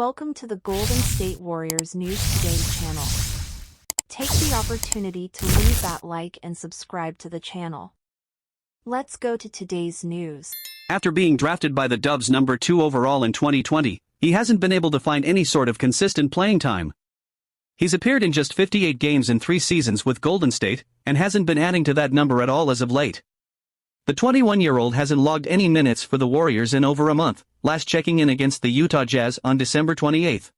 Welcome to the Golden State Warriors News Today channel. Take the opportunity to leave that like and subscribe to the channel. Let's go to today's news. After being drafted by the Dubs number 2 overall in 2020, he hasn't been able to find any sort of consistent playing time. He's appeared in just 58 games in 3 seasons with Golden State, and hasn't been adding to that number at all as of late. The 21-year-old hasn't logged any minutes for the Warriors in over a month, last checking in against the Utah Jazz on December 28.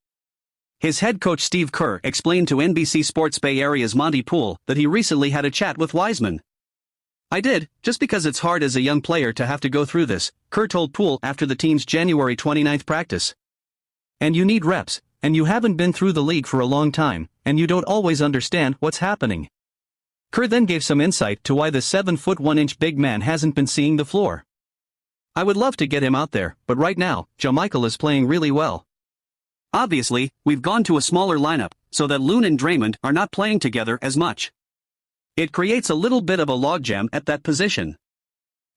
His head coach Steve Kerr explained to NBC Sports Bay Area's Monty Poole that he recently had a chat with Wiseman. "I did, just because it's hard as a young player to have to go through this," Kerr told Poole after the team's January 29 practice. "And you need reps, and you haven't been through the league for a long time, and you don't always understand what's happening." Kerr then gave some insight to why the 7-foot 1-inch big man hasn't been seeing the floor. "I would love to get him out there, but right now, JaMychal is playing really well. Obviously, we've gone to a smaller lineup, so that Loon and Draymond are not playing together as much. It creates a little bit of a logjam at that position.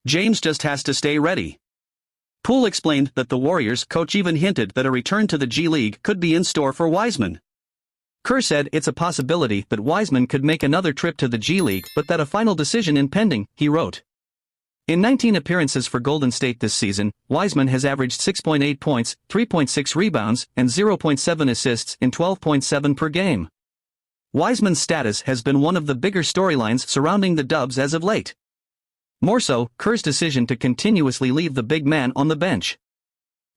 James just has to stay ready." Poole explained that the Warriors coach even hinted that a return to the G League could be in store for Wiseman. Kerr said it's a possibility that Wiseman could make another trip to the G League, but that a final decision is pending, he wrote. In 19 appearances for Golden State this season, Wiseman has averaged 6.8 points, 3.6 rebounds, and 0.7 assists in 12.7 per game. Wiseman's status has been one of the bigger storylines surrounding the Dubs as of late. More so, Kerr's decision to continuously leave the big man on the bench.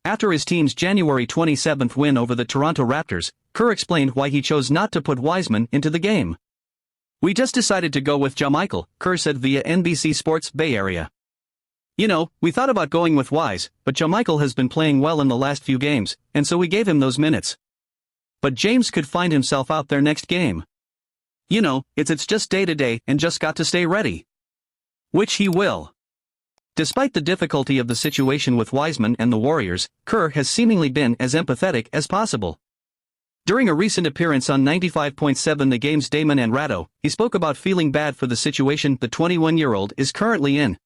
After his team's January 27 win over the Toronto Raptors, Kerr explained why he chose not to put Wiseman into the game. "We just decided to go with JaMychal," Kerr said via NBC Sports Bay Area. "You know, we thought about going with Wise, but JaMychal has been playing well in the last few games, and so we gave him those minutes. But James could find himself out there next game. You know, it's just day to day and just got to stay ready. Which he will." Despite the difficulty of the situation with Wiseman and the Warriors, Kerr has seemingly been as empathetic as possible. During a recent appearance on 95.7 The Game's Damon and Ratto, he spoke about feeling bad for the situation the 21-year-old is currently in.